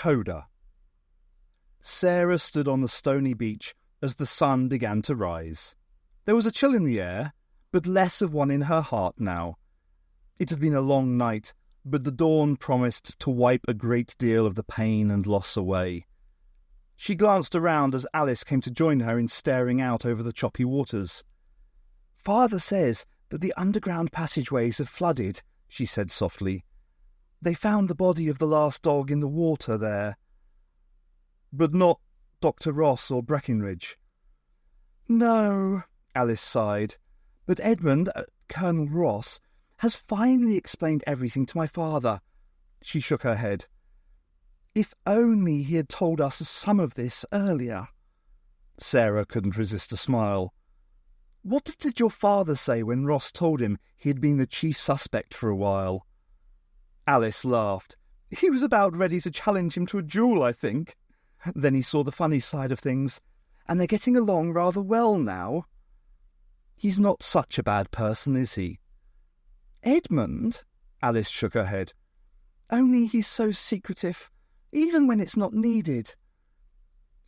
Coda. Sarah stood on the stony beach as the sun began to rise. There was a chill in the air, but less of one in her heart now. It had been a long night, but the dawn promised to wipe a great deal of the pain and loss away. She glanced around as Alice came to join her in staring out over the choppy waters. "Father says that the underground passageways have flooded," she said softly. "They found the body of the last dog in the water there." "But not Dr. Ross or Breckinridge?" "No," Alice sighed. "But Edmund, Colonel Ross, has finally explained everything to my father." She shook her head. "If only he had told us some of this earlier." Sarah couldn't resist a smile. "What did your father say when Ross told him he had been the chief suspect for a while?" Alice laughed. "He was about ready to challenge him to a duel, I think. Then he saw the funny side of things, and they're getting along rather well now." "He's not such a bad person, is he?" "Edmund?" Alice shook her head. "Only he's so secretive, even when it's not needed."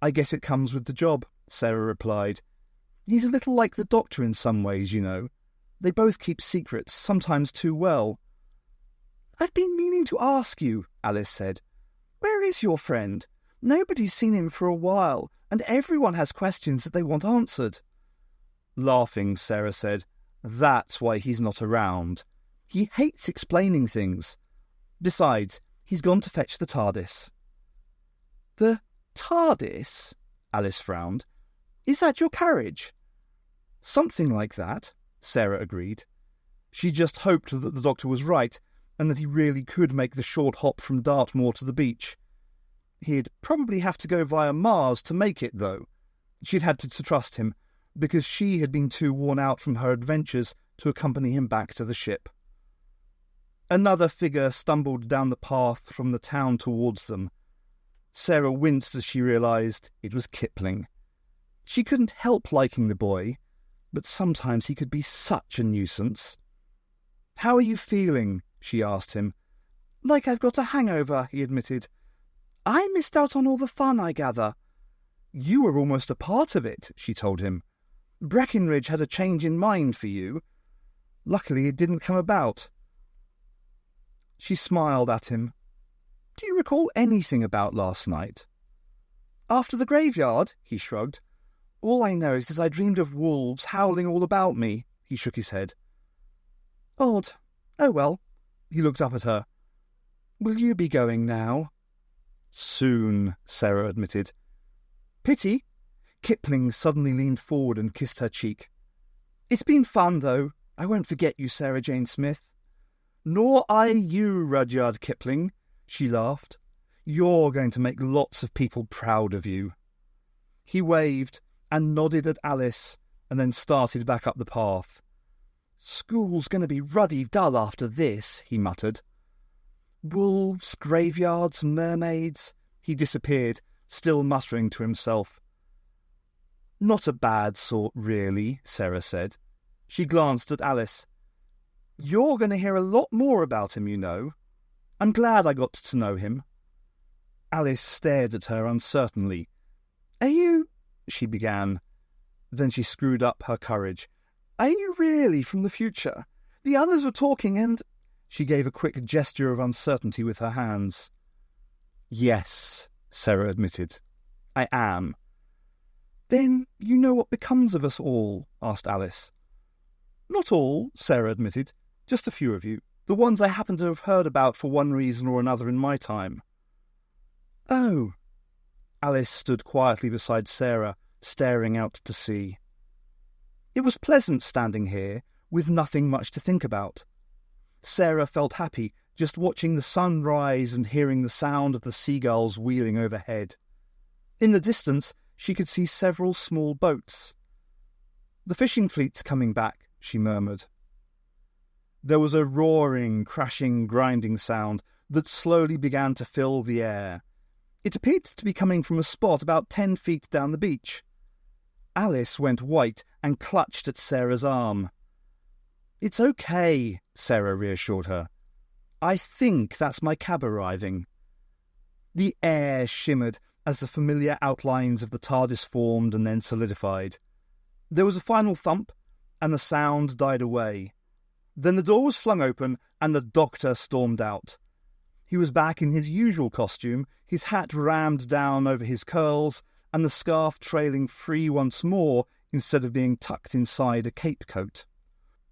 "I guess it comes with the job," Sarah replied. "He's a little like the doctor in some ways, you know. They both keep secrets, sometimes too well." "I've been meaning to ask you," Alice said. "Where is your friend? Nobody's seen him for a while, and everyone has questions that they want answered." Laughing, Sarah said, "That's why he's not around. He hates explaining things. Besides, he's gone to fetch the TARDIS." "The TARDIS?" Alice frowned. "Is that your carriage?" "Something like that," Sarah agreed. She just hoped that the doctor was right, and that he really could make the short hop from Dartmoor to the beach. He'd probably have to go via Mars to make it, though. She'd had to trust him, because she had been too worn out from her adventures to accompany him back to the ship. Another figure stumbled down the path from the town towards them. Sarah winced as she realised it was Kipling. She couldn't help liking the boy, but sometimes he could be such a nuisance. "How are you feeling?" she asked him. "Like I've got a hangover," he admitted. "I missed out on all the fun, I gather." "You were almost a part of it," she told him. "Breckinridge had a change in mind for you. Luckily it didn't come about." She smiled at him. "Do you recall anything about last night?" "After the graveyard?" he shrugged. "All I know is that I dreamed of wolves howling all about me." He shook his head. "Odd. Oh well." He looked up at her. "Will you be going now?" "Soon," Sarah admitted. "Pity." Kipling suddenly leaned forward and kissed her cheek. "It's been fun, though. I won't forget you, Sarah Jane Smith." "Nor I you, Rudyard Kipling," she laughed. "You're going to make lots of people proud of you." He waved and nodded at Alice and then started back up the path. "School's going to be ruddy dull after this," he muttered. "Wolves, graveyards, mermaids." He disappeared, still muttering to himself. "Not a bad sort, really," Sarah said. She glanced at Alice. "You're going to hear a lot more about him, you know. I'm glad I got to know him." Alice stared at her uncertainly. "Are you—" she began. Then she screwed up her courage. "Are you really from the future? The others were talking and—" She gave a quick gesture of uncertainty with her hands. "Yes," Sarah admitted. "I am." "Then you know what becomes of us all?" asked Alice. "Not all," Sarah admitted. "Just a few of you. The ones I happen to have heard about for one reason or another in my time." "Oh." Alice stood quietly beside Sarah, staring out to sea. It was pleasant standing here, with nothing much to think about. Sarah felt happy just watching the sun rise and hearing the sound of the seagulls wheeling overhead. In the distance, she could see several small boats. "The fishing fleet's coming back," she murmured. There was a roaring, crashing, grinding sound that slowly began to fill the air. It appeared to be coming from a spot about 10 feet down the beach. Alice went white and clutched at Sarah's arm. "It's okay," Sarah reassured her. "I think that's my cab arriving." The air shimmered as the familiar outlines of the TARDIS formed and then solidified. There was a final thump, and the sound died away. Then the door was flung open, and the Doctor stormed out. He was back in his usual costume, his hat rammed down over his curls, and the scarf trailing free once more instead of being tucked inside a cape coat.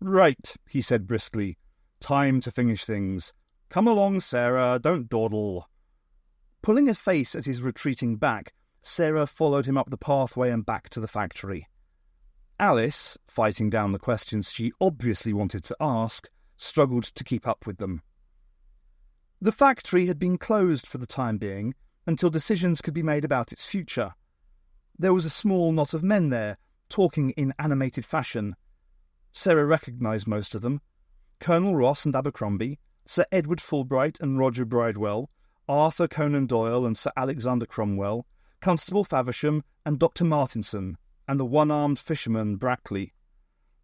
"Right," he said briskly. "Time to finish things. Come along, Sarah, don't dawdle." Pulling a face at his retreating back, Sarah followed him up the pathway and back to the factory. Alice, fighting down the questions she obviously wanted to ask, struggled to keep up with them. The factory had been closed for the time being until decisions could be made about its future. There was a small knot of men there, talking in animated fashion. Sarah recognised most of them: Colonel Ross and Abercrombie, Sir Edward Fulbright and Roger Bridewell, Arthur Conan Doyle and Sir Alexander Cromwell, Constable Faversham and Dr. Martinson, and the one-armed fisherman Brackley.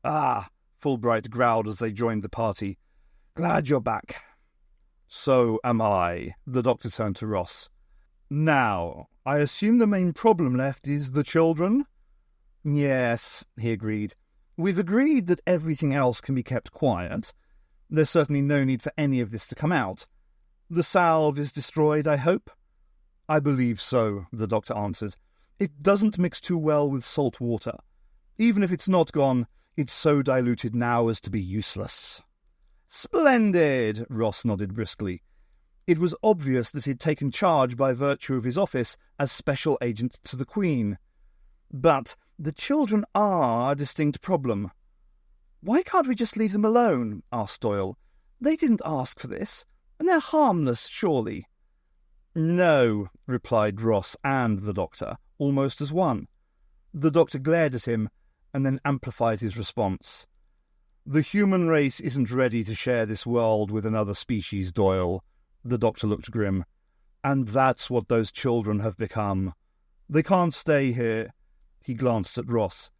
"Ah," Fulbright growled as they joined the party. "Glad you're back." "So am I," the Doctor turned to Ross. "Now, I assume the main problem left is the children?" "Yes," he agreed. "We've agreed that everything else can be kept quiet. There's certainly no need for any of this to come out. The salve is destroyed, I hope?" "I believe so," the Doctor answered. "It doesn't mix too well with salt water. Even if it's not gone, it's so diluted now as to be useless." "Splendid!" Ross nodded briskly. It was obvious that he'd taken charge by virtue of his office as special agent to the Queen. "But the children are a distinct problem." "Why can't we just leave them alone?" asked Doyle. "They didn't ask for this, and they're harmless, surely." "No," replied Ross and the Doctor, almost as one. The Doctor glared at him, and then amplified his response. "The human race isn't ready to share this world with another species, Doyle." The Doctor looked grim. "And that's what those children have become. They can't stay here." He glanced at Ross.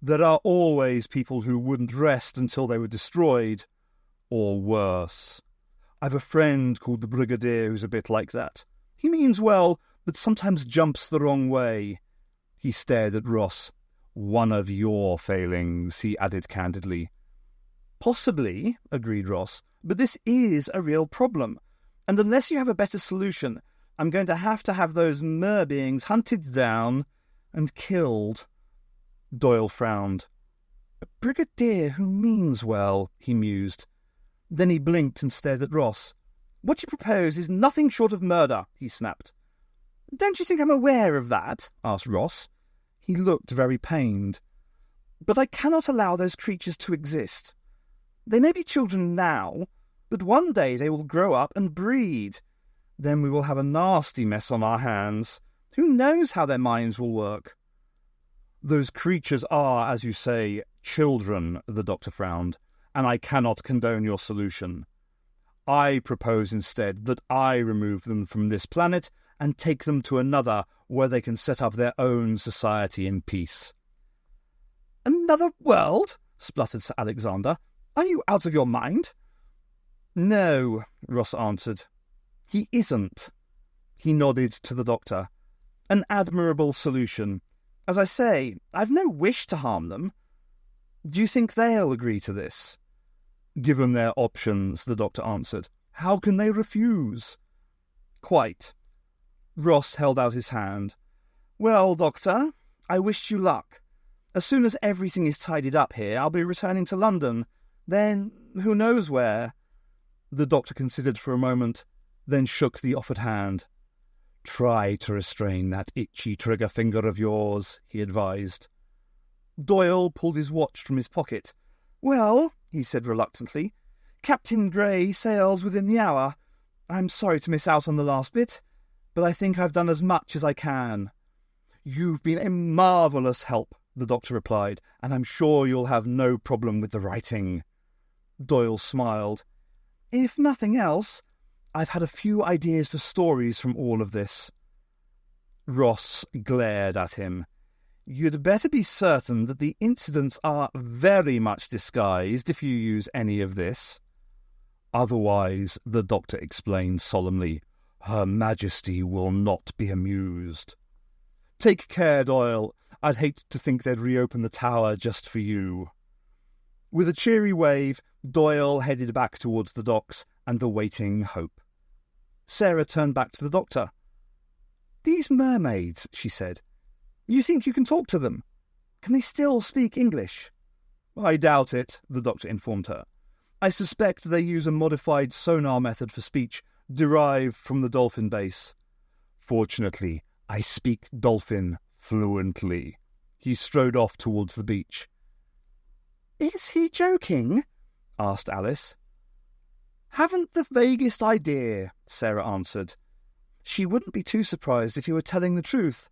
"There are always people who wouldn't rest until they were destroyed. Or worse. I've a friend called the Brigadier who's a bit like that. He means well, but sometimes jumps the wrong way." He stared at Ross. "One of your failings," he added candidly. "Possibly," agreed Ross, "but this is a real problem. And unless you have a better solution, I'm going to have those mer beings hunted down and killed." Doyle frowned. "A brigadier who means well," he mused. Then he blinked and stared at Ross. "What you propose is nothing short of murder," he snapped. "Don't you think I'm aware of that?" asked Ross. He looked very pained. "But I cannot allow those creatures to exist. They may be children now, but one day they will grow up and breed. Then we will have a nasty mess on our hands. Who knows how their minds will work?" "Those creatures are, as you say, children," the Doctor frowned, "and I cannot condone your solution. I propose instead that I remove them from this planet and take them to another where they can set up their own society in peace." "Another world?" spluttered Sir Alexander. "Are you out of your mind?" "No," Ross answered. "He isn't." He nodded to the Doctor. "An admirable solution. As I say, I've no wish to harm them. Do you think they'll agree to this?" "Given their options," the Doctor answered. "How can they refuse?" "Quite." Ross held out his hand. "Well, Doctor, I wish you luck. As soon as everything is tidied up here, I'll be returning to London. Then, who knows where?" The Doctor considered for a moment, then shook the offered hand. "Try to restrain that itchy trigger finger of yours," he advised. Doyle pulled his watch from his pocket. "Well," he said reluctantly, "Captain Grey sails within the hour. I'm sorry to miss out on the last bit, but I think I've done as much as I can." "You've been a marvellous help," the Doctor replied, "and I'm sure you'll have no problem with the writing." Doyle smiled. "If nothing else, I've had a few ideas for stories from all of this." Ross glared at him. "You'd better be certain that the incidents are very much disguised if you use any of this." "Otherwise," the Doctor explained solemnly, Her Majesty will not be amused. Take care, Doyle. I'd hate to think they'd reopen the tower just for you. With a cheery wave, Doyle headed back towards the docks and the waiting Hope. Sarah turned back to the doctor. These mermaids, she said. You think you can talk to them? Can they still speak English? I doubt it, the doctor informed her. I suspect they use a modified sonar method for speech derived from the dolphin base. Fortunately, I speak dolphin fluently. He strode off towards the beach. Is he joking? Asked Alice. Haven't the vaguest idea, Sarah answered. She wouldn't be too surprised if he were telling the truth.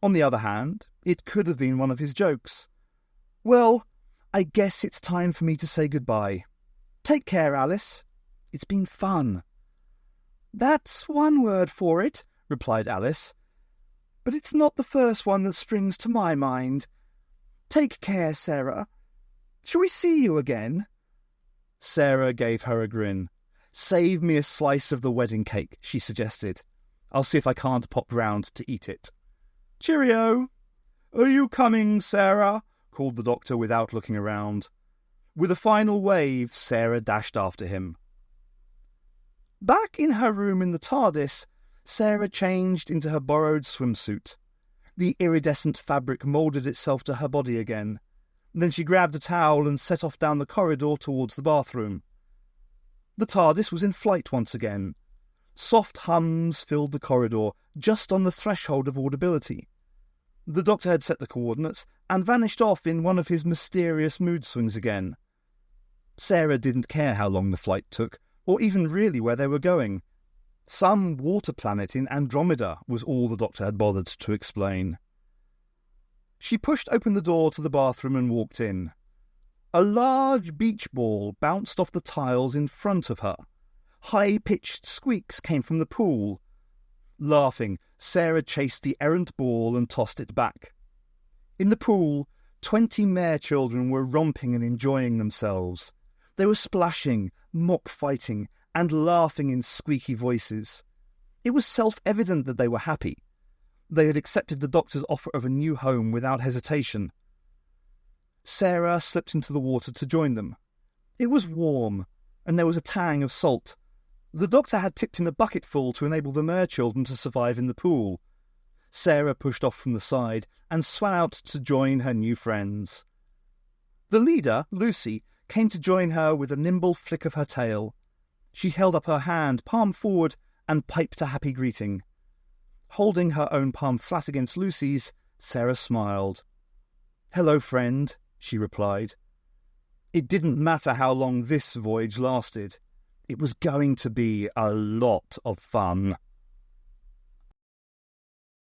On the other hand, it could have been one of his jokes. Well, I guess it's time for me to say goodbye. Take care, Alice. It's been fun. That's one word for it, replied Alice. But it's not the first one that springs to my mind. Take care, Sarah. Shall we see you again? Sarah gave her a grin. Save me a slice of the wedding cake, she suggested. I'll see if I can't pop round to eat it. Cheerio. Are you coming, Sarah? Called the doctor without looking around. With a final wave, Sarah dashed after him. Back in her room in the TARDIS, Sarah changed into her borrowed swimsuit. The iridescent fabric moulded itself to her body again. Then she grabbed a towel and set off down the corridor towards the bathroom. The TARDIS was in flight once again. Soft hums filled the corridor, just on the threshold of audibility. The doctor had set the coordinates and vanished off in one of his mysterious mood swings again. Sarah didn't care how long the flight took, or even really where they were going. Some water planet in Andromeda was all the doctor had bothered to explain. She pushed open the door to the bathroom and walked in. A large beach ball bounced off the tiles in front of her. High-pitched squeaks came from the pool. Laughing, Sarah chased the errant ball and tossed it back. In the pool, 20 mare children were romping and enjoying themselves. They were splashing, mock-fighting, and laughing in squeaky voices. It was self-evident that they were happy. They had accepted the doctor's offer of a new home without hesitation. Sarah slipped into the water to join them. It was warm, and there was a tang of salt. The doctor had tipped in a bucketful to enable the mare children to survive in the pool. Sarah pushed off from the side and swam out to join her new friends. The leader, Lucy, came to join her with a nimble flick of her tail. She held up her hand, palm forward, and piped a happy greeting. Holding her own palm flat against Lucy's, Sarah smiled. "Hello, friend," she replied. It didn't matter how long this voyage lasted. It was going to be a lot of fun.